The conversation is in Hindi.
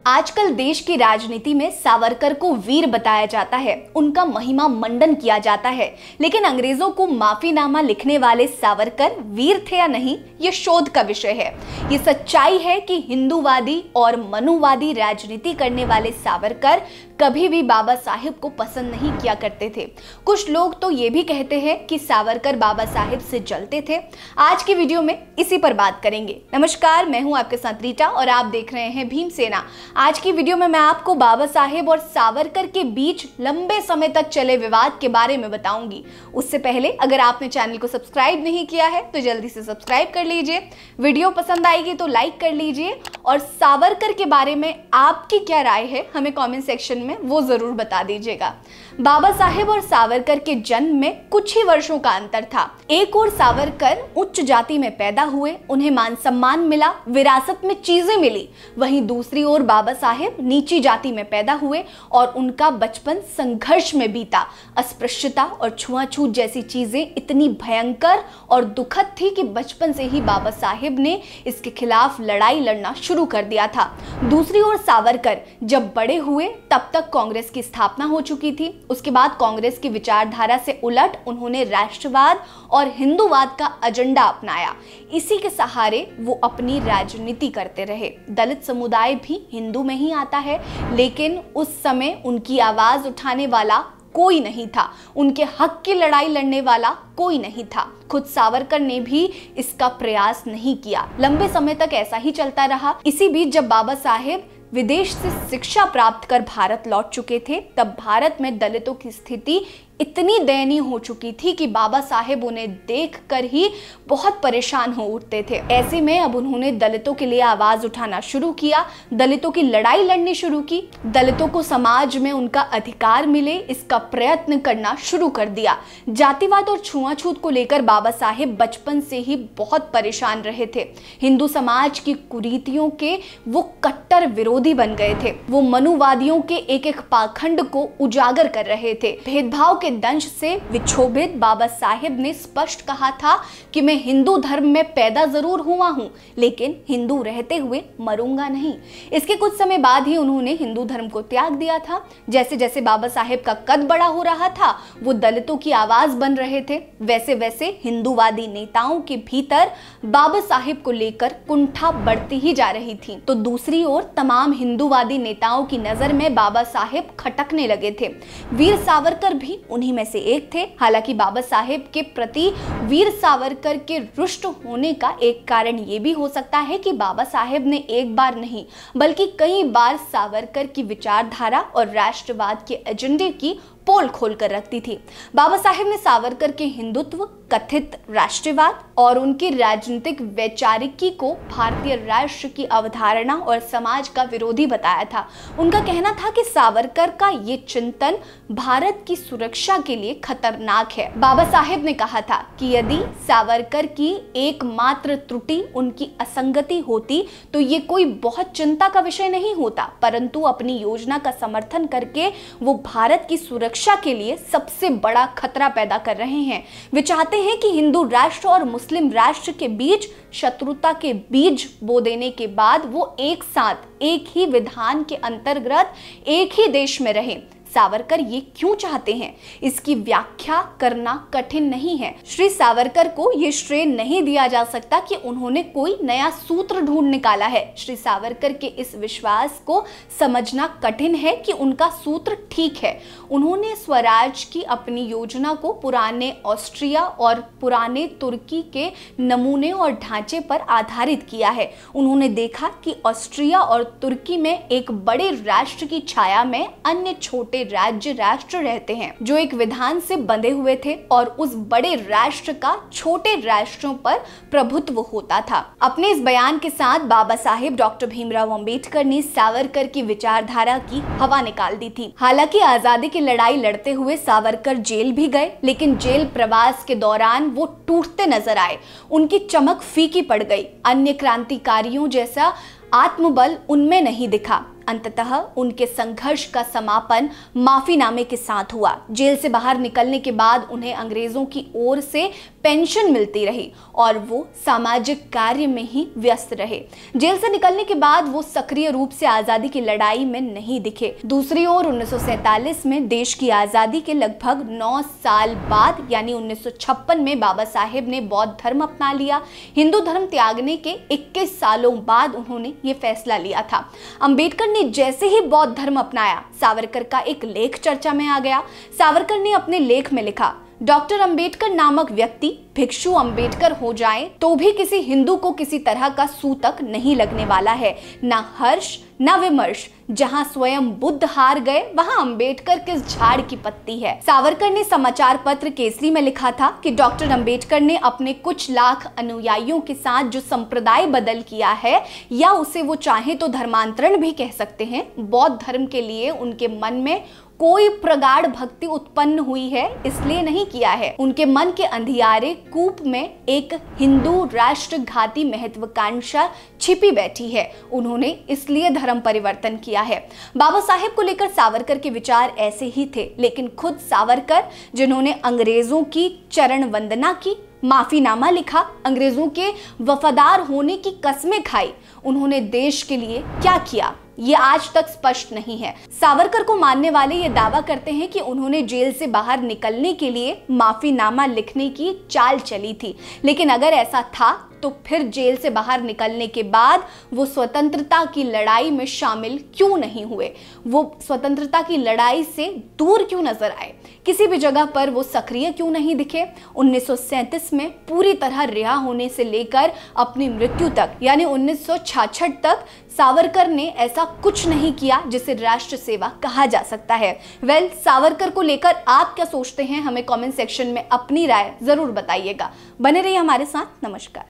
आजकल देश की राजनीति में सावरकर को वीर बताया जाता है, उनका महिमा मंडन किया जाता है। लेकिन अंग्रेजों को माफीनामा लिखने वाले सावरकर वीर थे या नहीं, ये शोध का विषय है। ये सच्चाई है कि हिंदूवादी और मनुवादी राजनीति करने वाले सावरकर कभी भी बाबा साहेब को पसंद नहीं किया करते थे। कुछ लोग तो ये भी कहते हैं कि सावरकर बाबा साहेब से जलते थे। आज की वीडियो में इसी पर बात करेंगे। नमस्कार, मैं हूं आपके साथ रीटा और आप देख रहे हैं भीमसेना। आज की वीडियो में मैं आपको बाबा साहेब और सावरकर के बीच लंबे समय तक चले विवाद के बारे में बताऊंगी। उससे पहले अगर आपने चैनल को सब्सक्राइब नहीं किया है तो जल्दी से सब्सक्राइब कर लीजिए। वीडियो पसंद आएगी तो लाइक कर लीजिए और सावरकर के बारे में आपकी क्या राय है हमें कमेंट सेक्शन में वो जरूर बता दीजिएगा। बाबा साहेब और सावरकर के जन्म में कुछ ही वर्षों का अंतर था। एक और सावरकर उच्च जाति में पैदा हुए, उन्हें मान सम्मान मिला, विरासत में चीजें मिली। वहीं दूसरी ओर बाबा साहेब नीची जाति में पैदा हुए और उनका बचपन संघर्ष में बीता। अस्पृश्यता और छुआछूत जैसी चीजें इतनी भयंकर और दुखद थी कि बचपन से ही बाबा साहेब ने इसके खिलाफ लड़ाई लड़ना शुरू कर दिया था। दूसरी ओर सावरकर जब बड़े हुए तब तक कांग्रेस की स्थापना हो चुकी थी। उसके बाद कांग्रेस की विचारधारा से उलट उन्होंने राष्ट्रवाद और हिंदूवाद का एजेंडा अपनाया। इसी के सहारे वो अपनी राजनीति करते रहे। दलित समुदाय भी हिंदू में ही आता है, लेकिन उस समय उनकी आवाज उठाने वाला कोई नहीं था, उनके हक की लड़ाई लड़ने वाला कोई नहीं था। खुद सावरकर ने भी इसका प्रयास नहीं किया। लंबे समय तक ऐसा ही चलता रहा। इसी बीच जब बाबा साहेब विदेश से शिक्षा प्राप्त कर भारत लौट चुके थे, तब भारत में दलितों की स्थिति इतनी दयनीय हो चुकी थी कि बाबा साहेब उन्हें देखकर ही बहुत परेशान हो उठते थे। ऐसे में अब उन्होंने दलितों के लिए आवाज उठाना शुरू किया, दलितों की लड़ाई लड़नी शुरू की, दलितों को समाज में उनका अधिकार मिले इसका प्रयत्न करना शुरू कर दिया। जातिवाद और छुआछूत को लेकर बाबा साहेब बचपन से ही बहुत परेशान रहे थे। हिंदू समाज की कुरीतियों के वो कट्टर विरोधी बन गए थे। वो मनुवादियों के एक एक पाखंड को उजागर कर रहे थे। भेदभाव के दंश से विक्षोभित बाबा साहेब ने स्पष्ट कहा था कि मैं हिंदू धर्म में पैदा जरूर हुआ हूं, लेकिन हिंदू रहते हुए मरूंगा नहीं। इसके कुछ समय बाद ही उन्होंने हिंदू धर्म को त्याग दिया था। जैसे जैसे बाबा साहेब का कद बड़ा हो रहा था, वो दलितों की आवाज बन रहे थे। वैसे वैसे हिंदूवादी नेताओं के भीतर बाबा साहेब को लेकर कुंठा बढ़ती ही जा रही थी। तो दूसरी ओर तमाम हिंदूवादी नेताओं की नजर में बाबा साहेब खटकने लगे थे। वीर सावरकर भी उन्हीं में से एक थे। हालांकि बाबा साहेब के प्रति वीर सावरकर के रुष्ट होने का एक कारण ये भी हो सकता है कि बाबा साहेब ने एक बार नहीं बल्कि कई बार सावरकर की विचारधारा और राष्ट्रवाद के एजेंडे की पोल खोल कर रखती थी। बाबा साहेब ने सावरकर के हिंदुत्व, कथित राष्ट्रवाद और उनकी राजनीतिक वैचारिकी को भारतीय राष्ट्र की अवधारणा और समाज का विरोधी बताया था। उनका कहना था कि सावरकर का ये चिंतन भारत की सुरक्षा के लिए खतरनाक है। बाबा साहेब ने कहा था कि यदि सावरकर की एकमात्र त्रुटि उनकी असंगति होती तो ये कोई बहुत चिंता का विषय नहीं होता, परंतु अपनी योजना का समर्थन करके वो भारत की सुरक्षा के लिए सबसे बड़ा खतरा पैदा कर रहे हैं। वे चाहते हैं कि हिंदू राष्ट्र और मुस्लिम राष्ट्र के बीच शत्रुता के बीज बो देने के बाद वो एक साथ एक ही विधान के अंतर्गत एक ही देश में रहें। सावरकर ये क्यों चाहते हैं, इसकी व्याख्या करना कठिन नहीं है। श्री सावरकर को ये श्रेय नहीं दिया जा सकता कि उन्होंने कोई नया सूत्र ढूंढ निकाला है। श्री सावरकर के इस विश्वास को समझना कठिन है कि उनका सूत्र ठीक है। उन्होंने स्वराज की अपनी योजना को पुराने ऑस्ट्रिया और पुराने तुर्की के नमूने और ढांचे पर आधारित किया है। उन्होंने देखा कि ऑस्ट्रिया और तुर्की में एक बड़े राष्ट्र की छाया में अन्य छोटे राज्य राष्ट्र रहते हैं जो एक विधान से बंधे हुए थे और उस बड़े राष्ट्र का छोटे राष्ट्रों पर प्रभुत्व होता था। अपने इस बयान के साथ बाबा साहेब डॉक्टर भीमराव अंबेडकर ने सावरकर की विचारधारा की हवा निकाल दी थी। हालांकि आजादी की लड़ाई लड़ते हुए सावरकर जेल भी गए, लेकिन जेल प्रवास के दौरान वो टूटते नजर आए। उनकी चमक फीकी पड़ गई। अन्य क्रांतिकारियों जैसा आत्मबल उनमें नहीं दिखा। अंततः उनके संघर्ष का समापन माफीनामे के साथ हुआ। जेल से बाहर निकलने के बाद उन्हें अंग्रेजों की ओर से पेंशन मिलती रही और वो सामाजिक कार्य में ही व्यस्त रहे। जेल से निकलने के बाद वो सक्रिय रूप से आजादी की लड़ाई में नहीं दिखे। दूसरी ओर 1947 में देश की आजादी के लगभग 9 साल बाद यानी 1956 में बाबा साहेब ने बौद्ध धर्म अपना लिया। हिंदू धर्म त्यागने के 21 सालों बाद उन्होंने ये फैसला लिया था। अंबेडकर ने जैसे ही बौद्ध धर्म अपनाया, सावरकर का एक लेख चर्चा में आ गया। सावरकर ने अपने लेख में लिखा, डॉक्टर अंबेडकर नामक व्यक्ति भिक्षु अंबेडकर हो जाए तो भी किसी हिंदू को किसी तरह का सूतक नहीं लगने वाला है। ना हर्ष ना विमर्श, जहां स्वयं बुद्ध हार गए वहां अंबेडकर किस झाड़ की पत्ती है। सावरकर ने समाचार पत्र केसरी में लिखा था कि डॉक्टर अंबेडकर ने अपने कुछ लाख अनुयायियों के साथ जो संप्रदाय बदल किया है, या उसे वो चाहे तो धर्मांतरण भी कह सकते हैं, बौद्ध धर्म के लिए उनके मन में कोई प्रगाढ़ भक्ति उत्पन्न हुई है इसलिए नहीं किया है। उनके मन के अंधियारे कूप में एक हिंदू राष्ट्रघाती महत्वाकांक्षा छिपी बैठी है। उन्होंने इसलिए धर्म परिवर्तन किया है। बाबा साहेब को लेकर सावरकर के विचार ऐसे ही थे, लेकिन खुद सावरकर, जिन्होंने अंग्रेजों की चरण वंदना की, माफीनामा लिखा, अंग्रेजों के वफादार होने की कस्में खाई, उन्होंने देश के लिए क्या किया ये आज तक स्पष्ट नहीं है। सावरकर को मानने वाले ये दावा करते हैं कि उन्होंने जेल से बाहर निकलने के लिए माफीनामा लिखने की चाल चली थी, लेकिन अगर ऐसा था तो फिर जेल से बाहर निकलने के बाद वो स्वतंत्रता की लड़ाई में शामिल क्यों नहीं हुए? वो स्वतंत्रता की लड़ाई से दूर क्यों नजर आए? किसी भी जगह पर वो सक्रिय क्यों नहीं दिखे? 1937 में पूरी तरह रिहा होने से लेकर अपनी मृत्यु तक यानी 1966 तक सावरकर ने ऐसा कुछ नहीं किया जिसे राष्ट्र सेवा कहा जा सकता है। सावरकर को लेकर आप क्या सोचते हैं? हमें कमेंट सेक्शन में अपनी राय जरूर बताइएगा। बने रहिए हमारे साथ। नमस्कार।